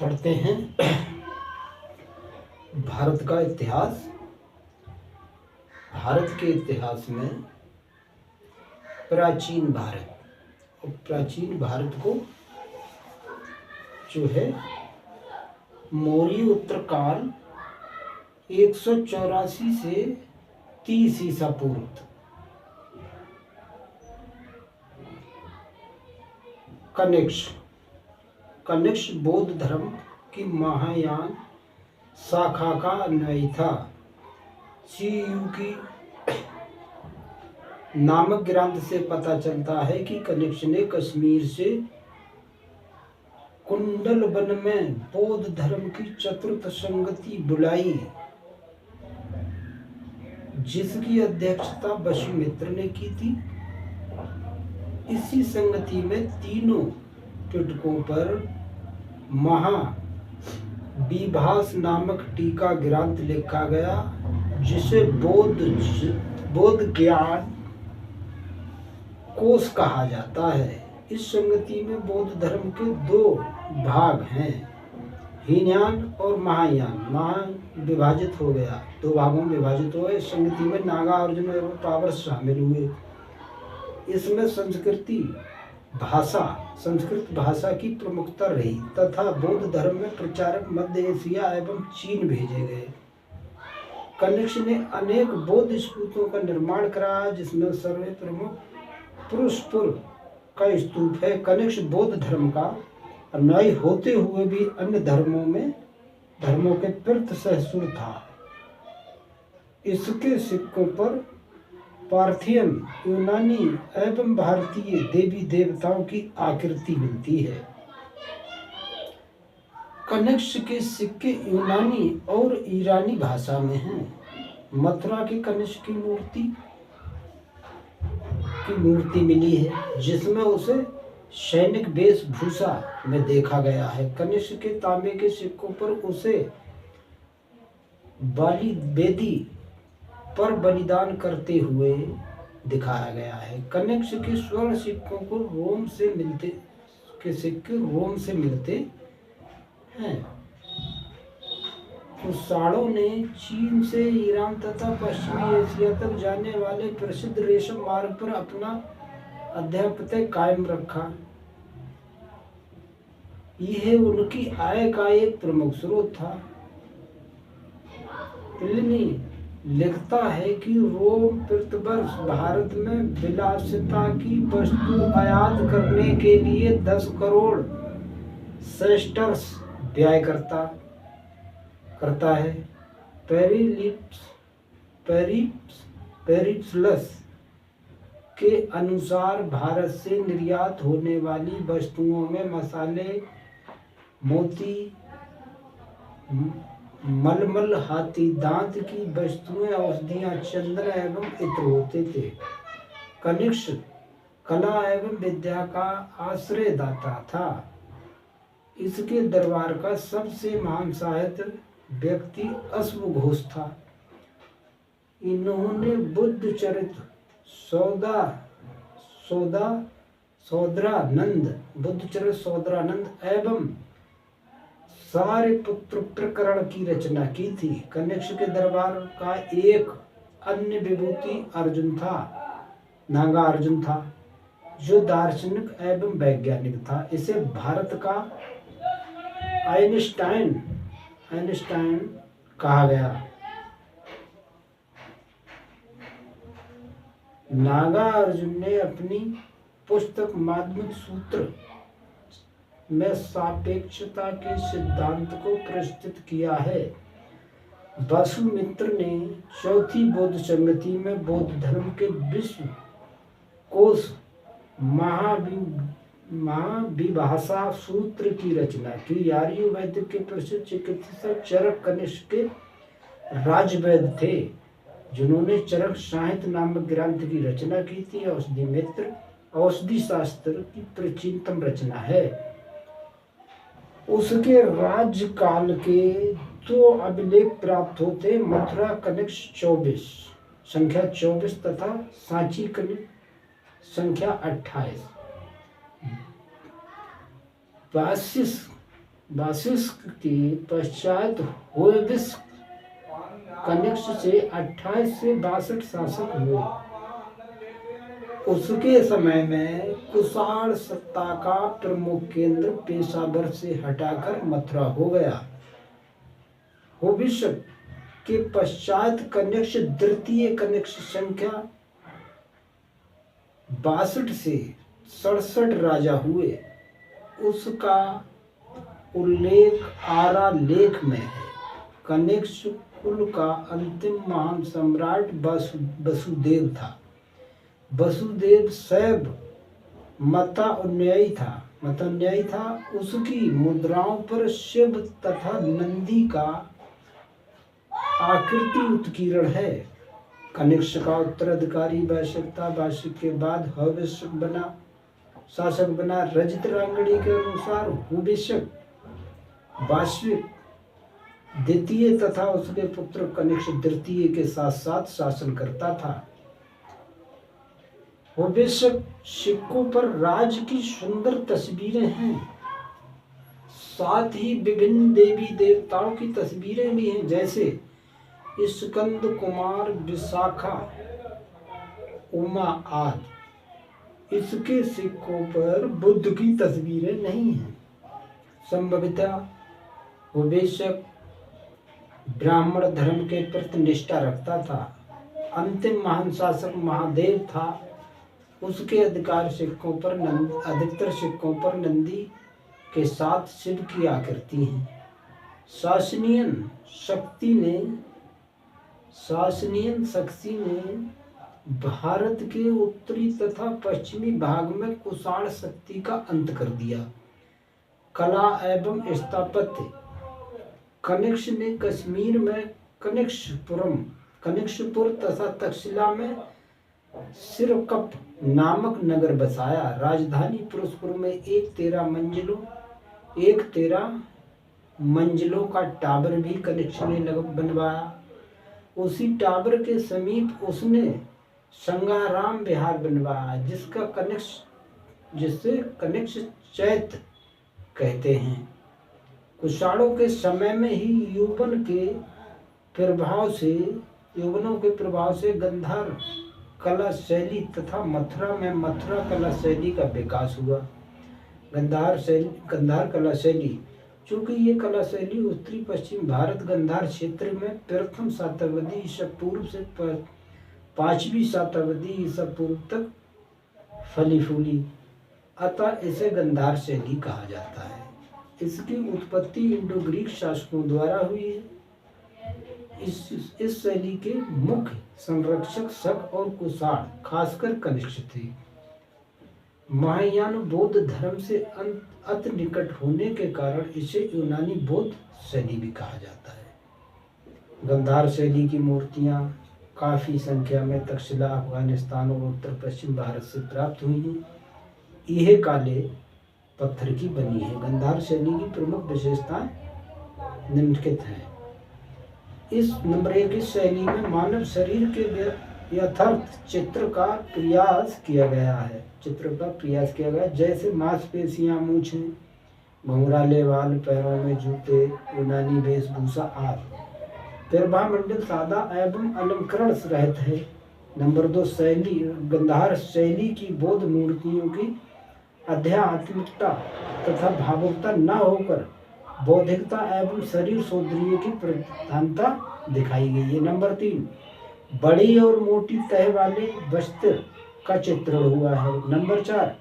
पढ़ते हैं भारत का इतिहास। भारत के इतिहास में प्राचीन भारत, और प्राचीन भारत को जो है मौर्य उत्तरकाल 184 से 30 ईसा पूर्व। कनिष्क बौद्ध धर्म की महायान शाखा का अन्वयी था। की नामक ग्रंथ से पता चलता है कि कनिष्क ने कश्मीर से कुंडलवन में बौद्ध धर्म की चतुर्थ संगति बुलाई, जिसकी अध्यक्षता वसुमित्र ने की थी। इसी संगति में तीनों पिटकों पर महाविभास नामक टीका ग्रंथ लिखा गया, जिसे बौद्ध ज्ञान कोश कहा जाता है। इस संगति में बौद्ध धर्म के दो भाग हैं, हीनयान और महायान। महायान विभाजित हो गया, दो भागों में विभाजित हो गए। इस संगति में नागार्जुन और पावर शामिल हुए। इसमें संस्कृत भाषा की प्रमुखता रही तथा बौद्ध धर्म में प्रचारक मध्य एशिया एवं चीन भेजे गए। कनिष्क ने अनेक बौद्ध स्तूपों का निर्माण कराया, जिसमें सर्व प्रमुख पुरुषपुर का स्तूप है। कनिष्क बौद्ध धर्म का अनुयायी होते हुए भी अन्य धर्मों के प्रति सहिष्णु था। इसके सिक्कों पर पार्थियन, यूनानी एवं भारतीय देवी देवताओं की आकृति मिलती है। कनिष्क के सिक्के यूनानी और ईरानी भाषा में हैं। मथुरा की कनिष्क की मूर्ति मिली है, जिसमें उसे सैनिक वेशभूषा में देखा गया है। कनिष्क के तांबे के सिक्कों पर उसे वेदी पर बलिदान करते हुए दिखाया गया है। कनिष्क के स्वर्ण सिक्कों को रोम से मिलते हैं। कुषाणों ने चीन से ईरान तथा पश्चिमी एशिया तक जाने वाले प्रसिद्ध रेशम मार्ग पर अपना आधिपत्य कायम रखा। यह उनकी आय का एक प्रमुख स्रोत था। प्लिनी लिखता है कि रोम प्रतिवर्ष भारत में विलासिता की वस्तु आयात करने के लिए 10 करोड़ सेस्टर्स व्यय करता है। पेरिप्लस के अनुसार भारत से निर्यात होने वाली वस्तुओं में मसाले, मोती, मलमल, हाथी दांत की वस्तुएं, औषधियां, चंदन एवं इत्र होते थे। कनिष्क कला एवं विद्या का आश्रयदाता था। इसके दरबार का सबसे महान सहायक व्यक्ति अश्वघोष था। इन्होंने बुद्ध चरित्र, सौद्रानंद एवं सारिपुत्र प्रकरण की रचना की थी। कनिष्क के दरबार का एक अन्य विभूति नागार्जुन था, जो दार्शनिक एवं वैज्ञानिक था। इसे भारत का आइंस्टाइन कहा गया। नागार्जुन ने अपनी पुस्तक माध्यमिक सूत्र में सापेक्षता के सिद्धांत को प्रस्तुत किया है। वसुमित्र ने चौथी बौद्ध संगति में बौद्ध धर्म के विश्व कोश महाविभाषा सूत्र की रचना की। आर्यवैद्य के प्रसिद्ध चिकित्सक चरक कनिष्क के राजवैद्य थे, जिन्होंने चरक साहित्य नामक ग्रंथ की रचना की थी। औषधि शास्त्र की प्राचीनतम रचना है। उसके राज्यकाल के 2 अभिलेख प्राप्त होते: मथुरा कनिष्क 24 संख्या 24 तथा सांची कनिष्क संख्या 28। वाशिष्ठ के पश्चात होयविस्क कनिष्क से 28 से 62 शासक हुए। उसके समय में कुषाण सत्ता का प्रमुख केंद्र पेशावर से हटाकर मथुरा हो गया। होविष्क के पश्चात कनिष्क द्वितीय कनिष्क संख्या 62 से 67 राजा हुए। उसका उल्लेख आरा लेख में है। कनिष्क कुल का अंतिम महान सम्राट वसुदेव था। वसुदेव शैव मतानुयायी था। उसकी मुद्राओं पर शिव तथा नंदी का आकृति उत्कीर्ण है। कनिष्क का उत्तराधिकारी वैश्यक था। वैश्यक के बाद होविष्क शासक बना। रजत रांगड़ी के अनुसार होविष्क वैश्यक द्वितीय तथा उसके पुत्र कनिष्क तृतीय के साथ साथ शासन करता था। होविष्क सिक्कों पर राज की सुंदर तस्वीरें हैं। साथ ही विभिन्न देवी देवताओं की तस्वीरें भी हैं, जैसे स्कंद कुमार, विशाखा, उमा आदि। इसके सिक्कों पर बुद्ध की तस्वीरें नहीं हैं। संभवतः होविष्क ब्राह्मण धर्म के प्रति निष्ठा रखता था। अंतिम महान शासक महादेव था। उसके अधिकतर सिक्कों पर नंदी के साथ शिव की आकृति है। सासनियन शक्ति ने भारत के उत्तरी तथा पश्चिमी भाग में कुषाण शक्ति का अंत कर दिया। कला एवं स्थापत्य। कनिष्क ने कश्मीर में कनिष्कपुर तथा तक्षशिला में सिरकप नामक नगर बसाया। राजधानी फिरोजपुर में एक 13 मंजिलों का टावर भी कनिष्क ने बनवाया। उसी टावर के समीप उसने संगाराम विहार बनवाया, जिसे कनिष्क चैत्य कहते हैं। कुषाणों के समय में ही यौवनों के प्रभाव से गंधार कला शैली तथा मथुरा में मथुरा कला शैली का विकास हुआ। गंधार कला शैली, चूंकि ये कला शैली उत्तरी पश्चिम भारत गंधार क्षेत्र में प्रथम शताब्दी ईसा पूर्व से 5वीं शताब्दी ईसा पूर्व तक फली फूली, अतः इसे गंधार शैली कहा जाता है। इसकी उत्पत्ति इंडो ग्रीक शासकों द्वारा हुई है। इस शैली के मुख्य संरक्षक शक और कुषाण खासकर कनिष्क थे। महायान बौद्ध धर्म से अति निकट होने के कारण इसे यूनानी बौद्ध शैली भी कहा जाता है। गंधार शैली की मूर्तियां काफी संख्या में तक्षशिला, अफगानिस्तान और उत्तर पश्चिम भारत से प्राप्त हुई हैं। यह काले पत्थर की बनी है। गंधार शैली की प्रमुख विशेषताएं निम्नलिखित हैं। नंबर 1, इस शैली में मानव शरीर के यथार्थ चित्र का प्रयास किया गया है। जैसे मांसपेशियां, मूछें, घुंघराले बाल, पैरों में जूते, यूनानी वेशभूषा आदि। प्रभामंडल सादा एवं अलंकरण रहित है। नंबर 2, गंधार शैली की बौद्ध मूर्तियों की आध्यात्मिकता तथा भावुकता न होकर बौद्धिकता एवं शरीर सौंदर्य की प्रधानता दिखाई गई है। नंबर 3, बड़ी और मोटी तह वाले वस्त्र का चित्रण हुआ है। नंबर 4,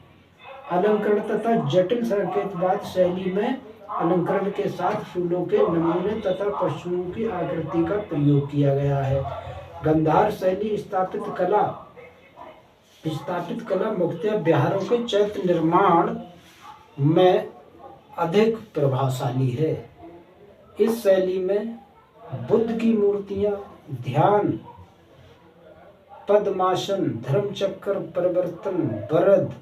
अलंकरण तथा जटिल संकेतवाद शैली में अलंकरण के साथ फूलों के नमूने तथा पशुओं की आकृति का प्रयोग किया गया है। गंधार शैली स्थापित कला मुख्यतः बिहारों के चैत्य निर्माण में अधिक प्रभावशाली है। इस शैली में बुद्ध की मूर्तियां ध्यान, पद्मासन, धर्मचक्र, परिवर्तन, वरद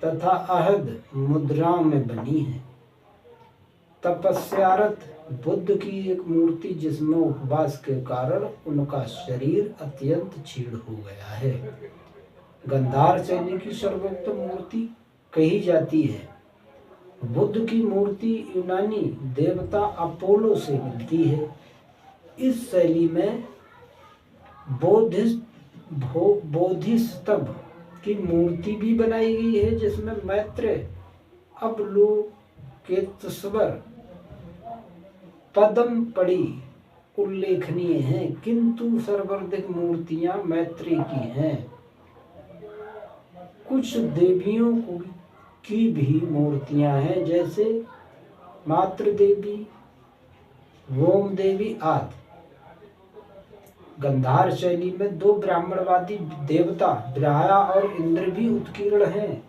तथा अहद मुद्राओं में बनी है। तपस्यारत बुद्ध की एक मूर्ति जिसमें उपवास के कारण उनका शरीर अत्यंत क्षीण हो गया है। गंधार शैली की सर्वोत्तम मूर्ति कही जाती है। बुद्ध की मूर्ति यूनानी देवता अपोलो से मिलती है। इस शैली में बोधिसत्व की मूर्ति भी बनाई गई है, जिसमें मैत्रेय, अवलोकितेश्वर, पद्मपड़ी उल्लेखनीय हैं, किंतु सर्वाधिक मूर्तियां मैत्रेय की हैं। कुछ देवियों की भी मूर्तियां हैं, जैसे मातृ देवी, रोम देवी आदि। गांधार शैली में 2 ब्राह्मणवादी देवता ब्रह्मा और इंद्र भी उत्कीर्ण हैं।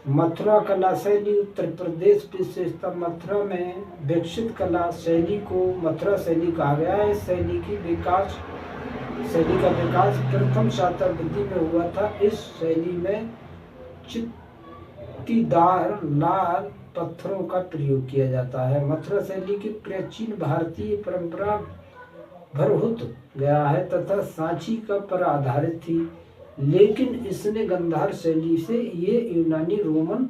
मथुरा कला शैली उत्तर प्रदेश विशेषता मथुरा में विकसित कला शैली को मथुरा शैली कहा गया है। इस शैली का विकास प्रथम शताब्दी में हुआ था। इस शैली में चित्तीदार लाल पत्थरों का प्रयोग किया जाता है। मथुरा शैली की प्राचीन भारतीय परंपरा भरहुत गया है तथा सांची का पर आधारित थी, लेकिन इसने गांधार शैली से ये यूनानी रोमन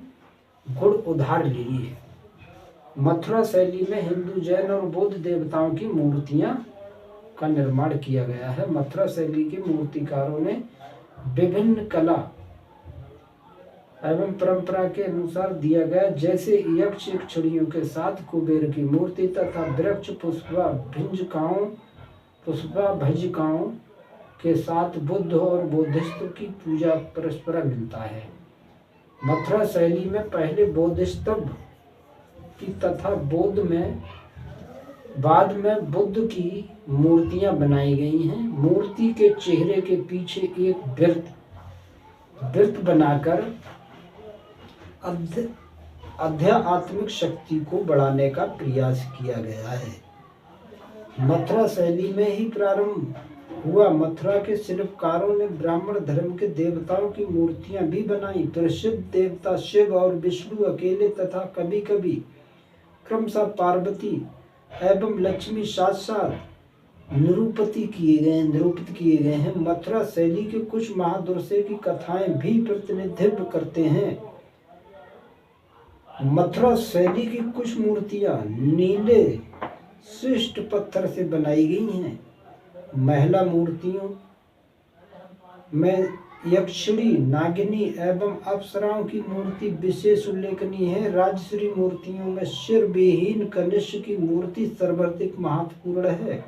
गुण उधार लिए है। मथुरा शैली में हिंदू, जैन और बौद्ध देवताओं की मूर्तियां का निर्माण किया गया है। मथुरा शैली के मूर्तिकारों ने विभिन्न कला एवं परंपरा के अनुसार दिया गया, जैसे यक्ष यक्षिणियों के साथ कुबेर की मूर्ति तथा वृक्ष पुष्पभजिकाओं के साथ बुद्ध और बोधिसत्व की पूजा परस्पर मिलता है। मथुरा शैली में पहले बोधिसत्व की तथा बाद में बुद्ध की मूर्तियां बनाई गई हैं। मूर्ति के चेहरे के पीछे एक वृत्त बनाकर आध्यात्मिक शक्ति को बढ़ाने का प्रयास किया गया है। मथुरा शैली में ही प्रारंभ हुआ। मथुरा के शिल्पकारों ने ब्राह्मण धर्म के देवताओं की मूर्तियां भी बनाई। प्रसिद्ध देवता शिव और विष्णु अकेले तथा कभी कभी क्रमशः पार्वती एवं लक्ष्मी साथ साथ निरूपित किए गए हैं। मथुरा शैली के कुछ महादुर्से की कथाएं भी प्रतिनिधित्व करते हैं। मथुरा शैली की कुछ मूर्तियां नीले श्रेष्ठ पत्थर से बनाई गई हैं। महिला मूर्तियों में यक्षिणी, नागिनी एवं अप्सराओं की मूर्ति विशेष उल्लेखनीय है। राजश्री मूर्तियों में सिर विहीन कनिष्क की मूर्ति सर्वाधिक महत्वपूर्ण है।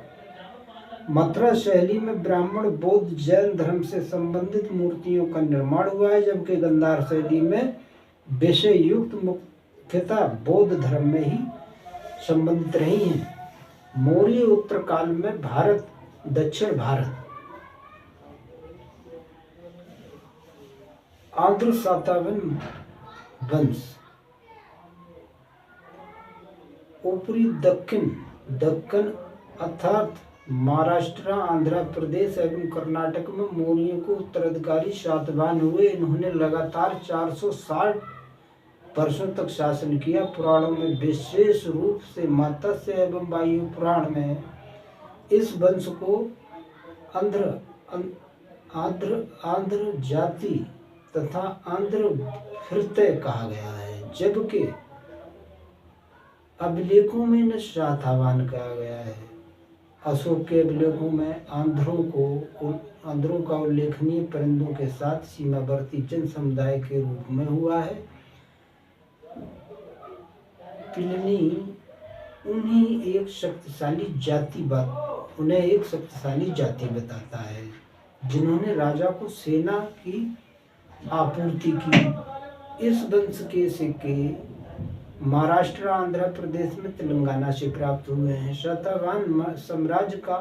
मथुरा शैली में ब्राह्मण, बौद्ध, जैन धर्म से संबंधित मूर्तियों का निर्माण हुआ है, जबकि गांधार शैली में विषय युक्त मुख्यतः बौद्ध धर्म में ही संबंधित रही हैं। मौर्य उत्तर काल में भारत, दक्षिण भारत, आंध्र सातवाहन वंश, ऊपरी दक्कन अर्थात महाराष्ट्र, आंध्र प्रदेश एवं कर्नाटक में मौर्यों को उत्तराधिकारी सातवाहन हुए। इन्होंने लगातार 460 वर्षों तक शासन किया। पुराणों में विशेष रूप से मत्स्य एवं वायु पुराण में इस वंश को आंध्र जाति तथा आंध्र भृत्य कहा गया है, जबकि अभिलेखों में इन्हें सातवाहन कहा गया है। अशोक के अभिलेखों में आंध्रों का उल्लेखनीय परिंदों के साथ सीमावर्ती जन समुदाय के रूप में हुआ है। प्लिनी उन्हें एक शक्तिशाली जाति बताता है, जिन्होंने राजा को सेना की आपूर्ति की। इस वंश के सिक्के महाराष्ट्र, आंध्र प्रदेश में तेलंगाना से प्राप्त हुए हैं। सातवाहन साम्राज्य का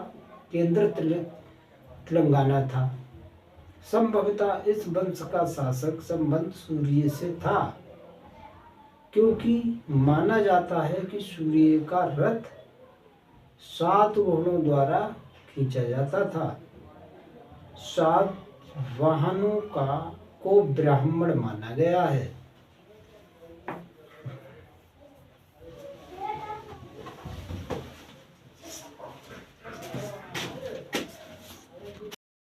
केंद्र तेलंगाना था। संभवतः इस वंश का शासक संबंध सूर्य से था, क्योंकि माना जाता है कि सूर्य का रथ 7 घोड़ों द्वारा खींचा जाता था। 7 वाहनों को ब्राह्मण माना गया है।